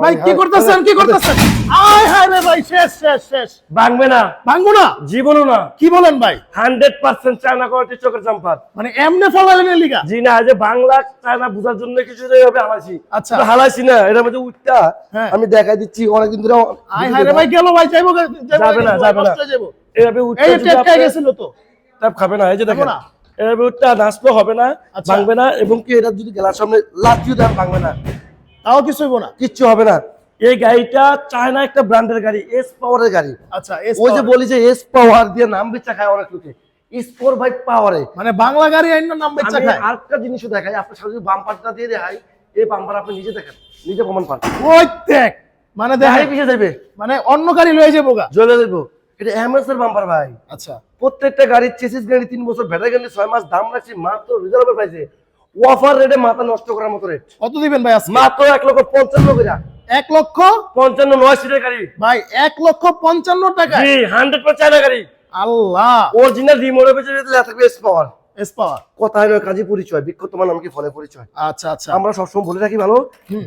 ভাই কি করতেছেন আয় হায় রে ভাই শেষ শেষ শেষ ভাঙবে না, ভাঙবো না জীবনও না। কি বলেন ভাই? 100% চায়না কোয়ালিটি চোখের জাম্পার। মানে এমনি ফলালেন লিগা? জি না, যে বাংলা চায়না বুঝার জন্য কিছু হবে হালাইছি। আচ্ছা হালাইছি না, এর মধ্যে উঠটা আমি দেখাই দিচ্ছি অনেকদিন ধরে। আয় হায় রে ভাই গেল ভাই, যাইবো যাবে না, যাবে না। এভাবে উঠটা এই টেপটা গেছিল তো, তাপ খাবে না। এই যে দেখো না এভাবে উঠটা নাচলো হবে না, ভাঙবে না। এবং কি এটা যদি গেলার সামনে লাঠিও দেন ভাঙবে না, তাও কিছু হইব না, কিচ্ছু হবে না। এই গাড়িটা চায়না একটা ব্র্যান্ডের গাড়ি, এস পাওয়ারের গাড়ি। আচ্ছা ওই যে বলি যে এস পাওয়ার দিয়ে নাম বেচা খায় অনেক লোকে, স্পোর বাইক পাওয়ারে, মানে বাংলা গাড়ি আইন নাম বেচা খায়। আরেকটা জিনিসও দেখাই, আপনার সাথে যদি বাম্পারটা দিয়ে দেখাই, এই বাম্পার আপনি নিজে দেখেন, নিজে প্রমাণ পান। ওই দেখ, মানে দেখাই পিছিয়ে যাবে, মানে অন্য গাড়ি লয়ে যাবো গা, জ্বলে দেবো। এটা এমএস এর বাম্পার ভাই। আচ্ছা প্রত্যেকটা গাড়ির চেসিস গাড়ি 3 বছর, ব্যাটারি গাড়ি 6 মাস, দাম রাখছি মাত্র রিজার্ভের প্রাইসে, অফার রেটে, মাথা নষ্ট করার মতো রেট। কত দিবেন ভাই আজকে? মাত্র 1,55,000 করে। 1,55,000 9 সিটের গাড়ি ভাই, 1,55,000 টাকা। জি 100% চায়না গাড়ি, আল্লাহ, অরিজিনাল রিমোটের পেছনে লেখা থাকবে এস পাওয়ার। এস পাওয়ার কথা হলো কাজী পরিচয়, বিখ্যাত তোমার নাম কি ফলে পরিচয়। আচ্ছা আচ্ছা, আমরা সবসময় বলে রাখি, ভালো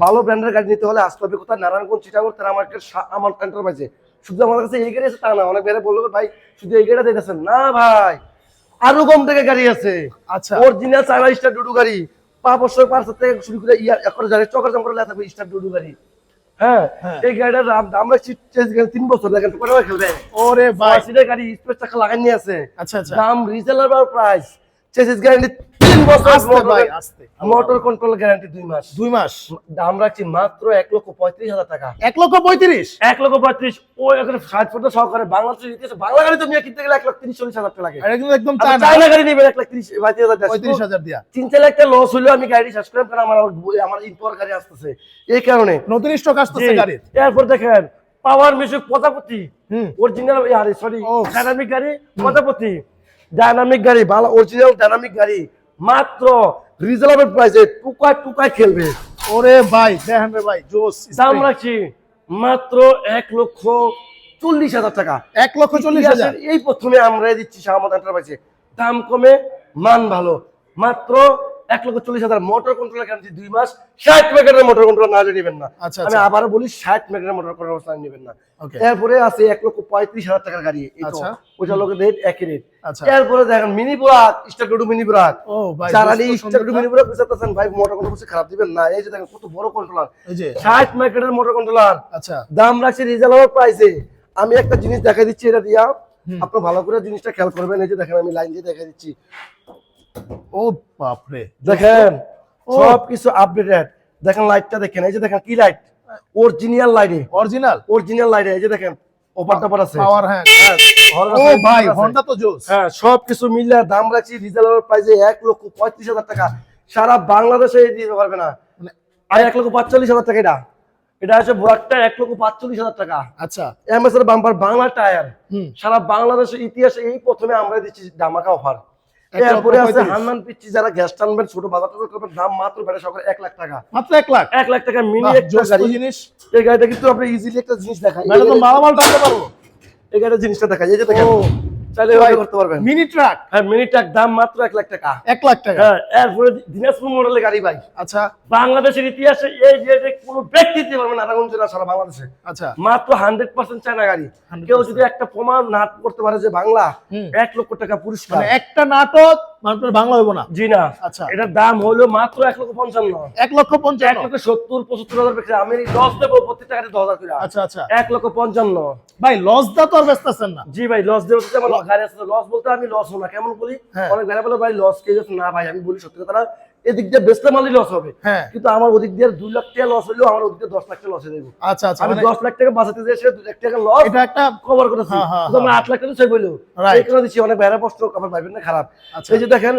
ভালো ব্র্যান্ডের গাড়ি নিতে হলে আসতে হবে কোথায়? নারায়ণগঞ্জ, চিটাগং, তেরা মার্কেট, আমার এন্টারপ্রাইজে। শুধু আমাদের কাছে এই গাড়ি আছে তা না, অনেক বাইরে বললো ভাই শুধু এই গাড়িটা দিতেছেন না, ভাই আরো কম থেকে গাড়ি আছে। আচ্ছা, অরিজিনাল চায়না স্টার ডুডু গাড়ি, 5 বছর 5 থেকে শুরু করে একর গাড়ি, চকার জাম করে লেখা থাকবে স্টার ডুডু গাড়ি। হ্যাঁ, এই গাড়িটার দাম রাখছি 3 বছর, দেখেন কত খেলবে। ওরে ভাই, সিটের গাড়ি স্পেস টাকা লাগানি আছে। আচ্ছা আচ্ছা, দাম রিজনেবল প্রাইস, চেসিস গ্যারান্টি 3 বছর, আস্তে ভাই আস্তে, মোটর কন্ট্রোল গ্যারান্টি 2 মাস। 2 মাস, দাম রাখছি মাত্র 1,35,000 টাকা। 1,35,000 1,35,000 ওই এখানে 60 ফুট সহকারে বাংলাদেশের ইতিহাসে বাংলা গাড়ি তো নিয়ে কিনতে গেলে 1,30,000-40,000 টাকা লাগে। এটা কিন্তু একদম চায়না গাড়ি নেবেন 1,35,000 35,000 দিয়া। চিন্তা একটা লস হলো, আমি গাড়ি শেষ করলাম কারণ আমার ইম্পোর্ট গাড়ি আসতেছে, এই কারণে নতুন স্টক আসতেছে গাড়ির। এরপর দেখেন পাওয়ার মিউজিক পদাপতি, অরিজিনাল সরি ডাইনামিক গাড়ি পদাপতি, ডাইনামিক গাড়ি, ভালো অরিজিনাল ডাইনামিক গাড়ি, মাত্র রিজনেবল প্রাইসে টুকায় খেলবে। ওরে ভাই দেখেন রে ভাই, জোস। দাম রাখছি মাত্র 1,40,000 টাকা। 1,40,000 এই প্রথমে আমরা দিচ্ছি শাহমত এন্টারপ্রাইজে, দাম কমে মান ভালো, মাত্র 1,40,000। মোটর কন্ট্রোলার গ্যারান্টি 2 মাস, 60 মেগার মোটর কন্ট্রোলার না নেবেন না। আমি আবারও বলি 60 মেগার মোটর কন্ট্রোলার নেবেন না। এরপরে আছে 1,35,000 টাকার গাড়ি, ওইটা লোকের রেট একই রেট। এরপরে দেখেন মিনি বুরাক, স্টার ডুডু মিনি বুরাক, যারা স্টার ডুডু মিনি বুরাক বুঝতেছেন ভাই, মোটর কন্ট্রোলার খারাপ দিবেন না। এই যে দেখেন কত বড় কন্ট্রোলার, 60 মেগার মোটর কন্ট্রোলার। আচ্ছা, দাম রাখছি রিজনেবল প্রাইসে। আমি একটা জিনিস দেখাই দিচ্ছি, এটা দিয়া আপনি ভালো করে জিনিসটা খেয়াল করবেন। এই যে দেখেন আমি লাইন দিয়ে দেখাই দিচ্ছি, ও বাপ রে, দেখেন সবকিছু আপডেটেড। দেখেন লাইটটা দেখেন, এই যে দেখেন কি লাইট, অরিজিনাল লাইটে, অরিজিনাল লাইটে। এই যে দেখেন ওপার টাপার আছে, পাওয়ার। হ্যাঁ ও ভাই হন্ডা তো জোস। হ্যাঁ, সবকিছু মিলে দাম রাখছি রিজনেবল প্রাইসে 1,35,000 টাকা। সারা বাংলাদেশে দিতে পারবে না। আর 1,45,000 টাকা এটা, এটা আছে বুরাকটা 1,45,000 টাকা। আচ্ছা, এমএস এর বাম্পার, বাংলা টায়ার, সারা বাংলাদেশের ইতিহাসে এই প্রথমে আমরা দিচ্ছি ধামাকা অফার। এরপরে আছে হান্নান পিচ্চি, যারা গ্যাস টানবেন ছোট বাজার করবেন, দাম মাত্র বেড়ে সকালে 1 লাখ টাকা, মাত্র 1 লাখ টাকা মিনি একটা গাড়ি জিনিস। এই গাড়িটা কিন্তু আপনি ইজিলি একটা জিনিস দেখাই, এটা তো মালামাল টানতে পারবো। এই গাড়ির জিনিসটা দেখাই, এই যে দেখেন চাইলে ভাই করতে পারবেন মিনি ট্রাক। হ্যাঁ, মিনি ট্রাক, দাম মাত্র 1 লাখ টাকা। 1 লাখ টাকা। হ্যাঁ, এরপরে দিনাজপুর মডেলের গাড়ি ভাই। আচ্ছা, বাংলাদেশের ইতিহাসে এই যে কোনো ব্যক্তি দিতে পারবে না, নারায়ণগঞ্জ জেলা সারা বাংলাদেশে। আচ্ছা, মাত্র 100% চায়না গাড়ি। কেউ যদি একটা প্রমাণ নাট করতে পারে যে বাংলা, 1 লক্ষ টাকা পুরস্কার। মানে একটা নাটক মাত্র বাংলা হইব না? জি না। আচ্ছা, এটার দাম হলো মাত্র 1,55,000। 1,55,000, 1,70,000-75,000 বেশি। আমি লস দেবো প্রত্যেকটা গাড়ি 10,000 করে। আচ্ছা আচ্ছা, 1,55,000 ভাই। লস দা তো আর বেচতেছেন না? জি ভাই, লস দেবো। আমার গাড়ি আছে, লস বলতে আমি লস হবো না, কেমন বলি, অনেক গাড়ি বলে ভাই লস কে যাচ্ছে না। ভাই আমি বলি সত্যি কথা, এদিক দিয়ে বেচতে মারলে লস হবে, কিন্তু আমার ওদিক দিয়ে 2 লাখ টাকা লস হলেও আমার ওদিক দিয়ে 10 লাখ টাকা লসে দেবো। আচ্ছা আচ্ছা, আমি 10 লাখ টাকা বাঁচাতে যাই, 2 লাখ টাকা লস, এটা একটা কভার করেছি। আমরা 8 লাখ টাকা সেই বললো, এই কারণে দিচ্ছি। অনেক বাইরে প্রশ্ন আমার ভাইবেন না খারাপ। এই যে দেখেন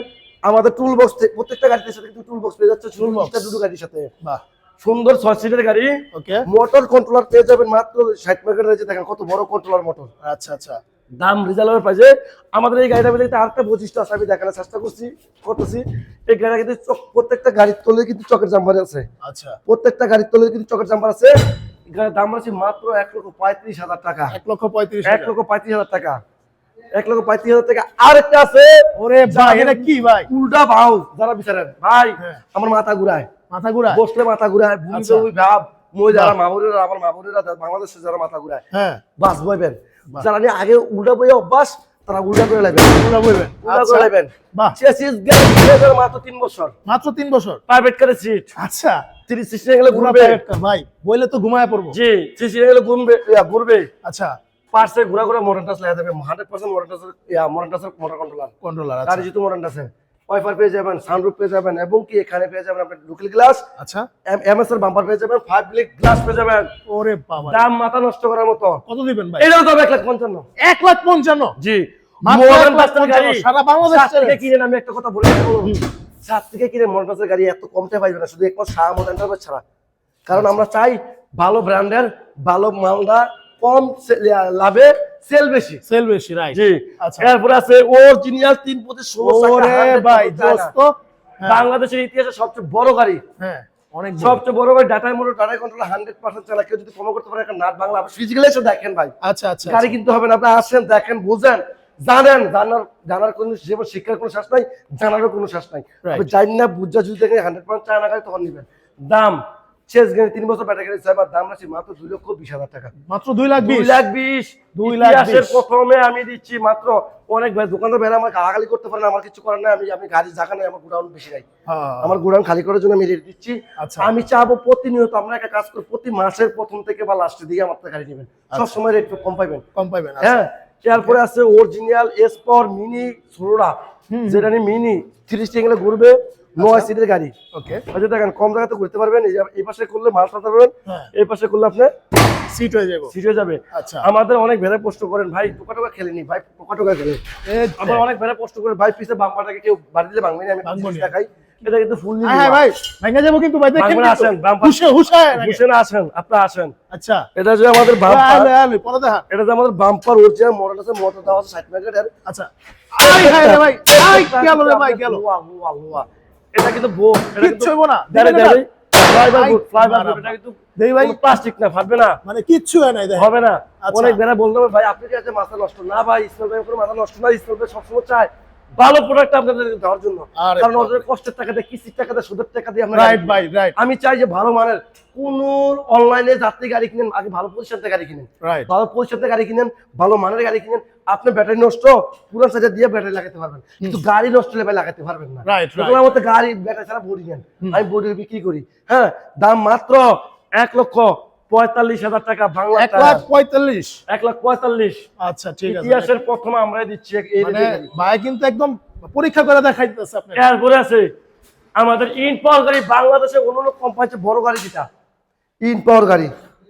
আমাদের টুল বক্স, প্রত্যেকটা গাড়ির সাথে কিন্তু টুল বক্স পেয়ে যাচ্ছে, টুল বক্সটা দুটো গাড়ির সাথে। বাহ, সুন্দর 6 সিটের গাড়ি। ওকে, মোটর কন্ট্রোলার পেয়ে যাবেন মাত্র 60 মেগার। রয়েছে দেখেন কত বড় কন্ট্রোলার মোটর। আচ্ছা আচ্ছা, দাম রিজনেবল প্রাইসে। আমাদের এই গাড়িটার মধ্যে আরেকটা বৈশিষ্ট্য আছে, আমি দেখানোর চেষ্টা করতেছি। এই গাড়িটা কিন্তু প্রত্যেকটা গাড়ির তলে কিন্তু চকের জাম্পার আছে। আচ্ছা, প্রত্যেকটা গাড়ির তলে কিন্তু চকের জাম্পার আছে। গাড়ির দাম আছে মাত্র 1,35,000 টাকা। 1,35,000 টাকা। 1,35,000 টাকা। আরেকটা আছে, ওরে ভাই এটা কি ভাই, উল্টা ভাও যারা বিচারেন ভাই, আমার মাথা ঘুরায়, বসলে মাথা ঘুরায়, ভুলবে ওই ভাব, মহিলারা মাহবুরেরা আমার মাহবুরেরা বাংলাদেশে যারা মাথা ঘুরায় হ্যাঁ বাস বইবেন, যারা নিয়ে আগে উল্টা বইয়ে অভ্যাস তারা উল্টা করে লাগবেন, উল্টা বইবেন উল্টা করে লাগবেন। বাহ চেসিস গ্যারান্টি মাত্র 3 বছর, মাত্র 3 বছর প্রাইভেট কারে সিট, আচ্ছা 30 60 গেলে পুরো ঘুরবে প্রাইভেট কার ভাই বইলে তো ঘুমায় পড়বো জি, 60 গেলে ঘুরবে আচ্ছা পার্সে ঘুরা ঘুরা মডার্ন টাচ লাগা যাবে 100% মডার্ন টাচের মোটর কন্ট্রোলার কন্ট্রোলার গাড়ি আচ্ছা যেহেতু মডার্ন আছে, ওয়াইফাই পেয়ে যাবেন, সানরুফ পেয়ে যাবেন, এবং কি এখানে পেয়ে যাবেন আপনি লুকিং গ্লাস, আচ্ছা এমএস এর বাম্পার পেয়ে যাবেন, 5 ব্লিক গ্লাস পেয়ে যাবেন, ওরে বাবা দাম মাথা নষ্ট করার মতো। কত দিবেন ভাই এটাও তো 1,55,000 1,55,000 জি, মাত্র মডার্ন 1,55,000 টাচের গাড়ি সারা বাংলাদেশ সাত থেকে কিনেন, আমি একটা কথা বলে দেবো, 7 থেকে কিনে মডার্ন টাচের গাড়ি এত কমতে পাইবে না, শুধু একমাত্র শাহ মডার্ন টাচ ছাড়া। কারণ আমরা চাই ভালো ব্র্যান্ডের ভালো মালদা কম লাভে সেল বেশি। সেল বেশি রাইট জি, আচ্ছা এরপরে আছে অরিজিনাল 3/16 ওরে ভাই দোস্ত বাংলাদেশের ইতিহাসে সবচেয়ে বড় গাড়ি, হ্যাঁ অনেক বড়। সবচেয়ে বড় গাড়ি, ডাটা মোটর ডাটা কন্ট্রোল 100% চালা, কেউ যদি কম করতে পারে একটা নাট বাংলা ফিজিক্যালি এসে দেখেন ভাই, আচ্ছা আচ্ছা গাড়ি কিনতে হবে না, আপনি আসেন দেখেন বুঝেন জানেন, জানার কোনো যেমন শিক্ষার কোনো শেষ নাই, জানারও কোনো শেষ নাই, Right. আপনি জানেন না বুঝা যদি দেখেন 100% চায়না গাড়ি তখন নিবেন। দাম শেষ গাড়ি 3 বছর ব্যাটারি গাড়ি চাইবার দাম রাখছি মাত্র 2,20,000 টাকা, মাত্র 2,20,000 2,20,000 2,20,000 ইতিহাসের প্রথমে আমি দিচ্ছি মাত্র। অনেক ভাই দোকানদার ভাইরা আমার গালাগালি করতে পারে না, আমার কিছু করার নাই, আমি গাড়ি জায়গা নাই, আমার গোডাউন বেশি নাই, হ্যাঁ আমার গোডাউন খালি করার জন্য আমি রেট দিচ্ছি। আচ্ছা। আমি চাবো প্রতিনিয়ত আমরা একটা কাজ করি, প্রতি মাসের প্রথম থেকে বা লাস্টের দিকে আমার থেকে গাড়ি নেবেন, সব সময় রেট কম পাইবেন। কম পাইবেন আচ্ছা হ্যাঁ, এরপরে আছে অরিজিনাল এসপর মিনি সোলোরা, যেটা নিয়ে মিনি 30 গেলে ঘুরবে, 9 সিটের গাড়ি। ওকে আচ্ছা দেখেন কম জায়গাতে ঘুরতে পারবেন, এই পাশে করলে মাল টানতে পারবেন, হ্যাঁ এই পাশে করলে আপনি সিট হয়ে যাবে সিট হয়ে যাবে। আচ্ছা আমাদের অনেক ভেড়া প্রশ্ন করেন ভাই টোকা খেলেনি, ভাই টোকা খেলে, আবার অনেক ভেড়া প্রশ্ন করেন ভাই পিছে বাম্পারটাকে কেউ বাড়ি দিলে ভাঙবে না, আমি ভাঙবো না। দেখাই, এটা কিন্তু ফুল হ্যাঁ হ্যাঁ ভাই ভাঙা যাবো কিন্তু ভাই দেখেন ভাঙবে না, আসেন বাম্পার হুশে হুশে বুঝে না, আসেন আপনি আসেন। আচ্ছা এটা যে আমাদের বাম্পার, আলে আলে পরে দেখা এটা যে আমাদের বাম্পার অরিজিনাল মডেল আছে, মোটর দেওয়া আছে 60 মেগাটের। আচ্ছা আই হায় রে ভাই আই গেল রে ভাই গেল এটা কিন্তু এটা কিচ্ছু হইবো না ফ্লাইবার গুড, ফ্লাইবার গুড, এটা কিন্তু দেই ভাই প্লাস্টিক না, ফাটবে না, মানে কিচ্ছু হয় নাই দেখেন হবে না। আচ্ছা। অনেক বেলা বলতে হবে ভাই আপনি কি আছে মাথা নষ্ট না, ভাই ইসমাইল ভাই কোনো মাথা নষ্ট না, ইসমাইল ভাই সবসময় চায় ভালো প্রোডাক্ট আপনাদের দেওয়ার জন্য, আরে কারণ বাবা। ওদের কষ্টের টাকা দিয়ে কিস্তির টাকা দিয়ে সুদের টাকা দিয়ে আমরা রাইট ভাই রাইট আমি চাই যে ভালো মানের কোন অনলাইনে যাত্রী গাড়ি কিনেন, আগে ভালো পজিশন থেকে গাড়ি কিনেন, রাইট ভালো পজিশন থেকে গাড়ি কিনেন, ভালো মানের গাড়ি কিনেন, আপনি ব্যাটারি নষ্ট পুরো সাইজে দিয়ে ব্যাটারি লাগাতে পারবেন, কিন্তু গাড়ি নষ্ট হলে ভাই লাগাতে পারবেন না। রাইট আমার মতো গাড়ি ব্যাটারি ছাড়া বডি নেন, আমি বডি বিক্রি করি। হ্যাঁ, দাম মাত্র 1,45,000 টাকা, বাংলা 1,45,000 1,45,000। আচ্ছা ঠিক আছে ইতিহাসের প্রথমে আমরাই দিচ্ছি এই মানে ভাই কিন্তু একদম পরীক্ষা করে দেখাইতেছে আপনি এরপরে আছে আমাদের ইন পাওয়ার গাড়ি, বাংলাদেশে অন্য কোম্পানিতে বড় গাড়ি যেটা ইন পাওয়ার গাড়ি,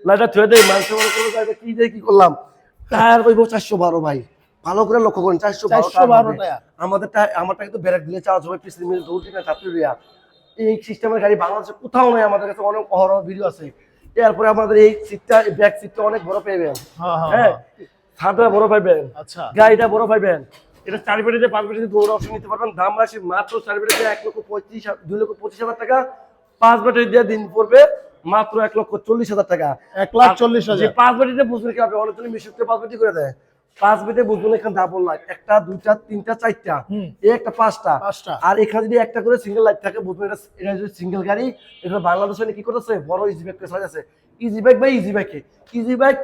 লাইটা থুয়ে দেয় মানুষের বড় করে গাড়িটা কি দিয়ে কি করলাম, টায়ার কইব 412 ভাই, ভালো করে লক্ষ্য করেন 412 টায়ার। আমাদের আমারটা কিন্তু ব্রেক দিলে চার্জ হবে, পিছনে মিল দৌড় দিনে চাকরি রিয়া, এই সিস্টেমের গাড়ি বাংলাদেশে কোথাও নাই, আমাদের কাছে অনেক অহরহ ভিডিও আছে। এরপরে আমাদের এই সিটটা, ব্যাক সিটটা অনেক বড় পাইবেন, হ্যাঁ ছাদটা বড় পাইবেন, আচ্ছা গাড়িটা বড় পাইবেন, এটা 4 বেডে 5 বেডে দৌড় অপশন নিতে পারবেন। দাম রাখছি মাত্র 4 বেডে 2,25,000 টাকা, 5 বেডে দিয়ে দিন পড়বে মাত্র 1,40,000 টাকা। 1,40,000 5 বেডে বুঝবেন কি আপনি অনেক মিশুকতে 5 বেডে করে দেয়, 5 বেডে বুঝবেন এখানে ডাবল লাইট, একটা দুইটা তিনটা চারটা, এই একটা পাঁচটা, আর এখানে যদি একটা করে সিঙ্গেল লাইট থাকে বুঝবেন এটা যদি সিঙ্গেল গাড়ি। এটা বাংলাদেশে কি করতেছে, বড় ইজি বাইক পেছায় আছে, ইজি বাইক ভাই ইজি বাইকে, ইজি বাইক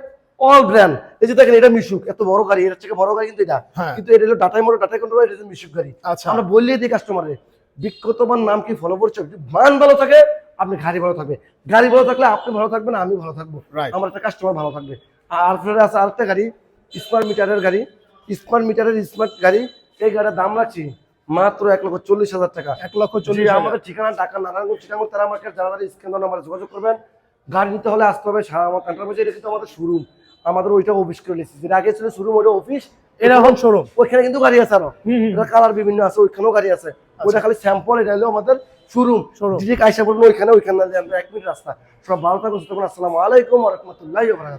অল ব্র্যান্ড। এই যে দেখেন এটা মিশুক, এত বড় গাড়ি, এর থেকে বড় গাড়ি কিন্তু এটা, কিন্তু এটা হলো ডাটাই মোটর ডাটা কন্ট্রোল, এটা মিশুক গাড়ি। আমরা বললেই দিই কাস্টমারে বিখ্যাতমান নাম কি ফলো করছে, মান ভালো থাকে আপনি গাড়ি ভালো থাকবে, গাড়ি ভালো থাকলে আপনি ভালো থাকবেন, আমি ভালো থাকবো, আমার একটা কাস্টমার ভালো থাকবে। আর ফের আছে আরেকটা গাড়ি স্মার্ট মিটারের গাড়ি, স্মার্ট মিটারের স্মার্ট গাড়ি, এই গাড়ির দাম রাখছি মাত্র 1,40,000 টাকা। 1,40,000 আমাদের ঠিকানা ঢাকা নারায়ণগঞ্জ চিটাগং তারা মার্কেট, যারা স্ক্যান নাম্বারে যোগাযোগ করবেন। গাড়ি নিতে হলে আসতে হবে আমার কান্টার বাজার, এটা কিন্তু আমাদের শোরুম, আমাদের ওইটা অফিস করে নিয়েছি, যেটা আগে ছিল শোরুম ওইটা অফিস, এটা এখন শোরুম। ওইখানে কিন্তু গাড়ি আছে আরো, এটা কালার বিভিন্ন আছে, ওইখানেও গাড়ি আছে, ওইটা খালি স্যাম্পল, এটা হলো আমাদের শোরুম। ডিরেক্ট আইসা পড়বেন ওইখানে, 1 মিনিট রাস্তা। সব ভালো থাকুন, আসসালামু আলাইকুম ওয়া রাহমাতুল্লাহি ওয়া বারাকাতুহু।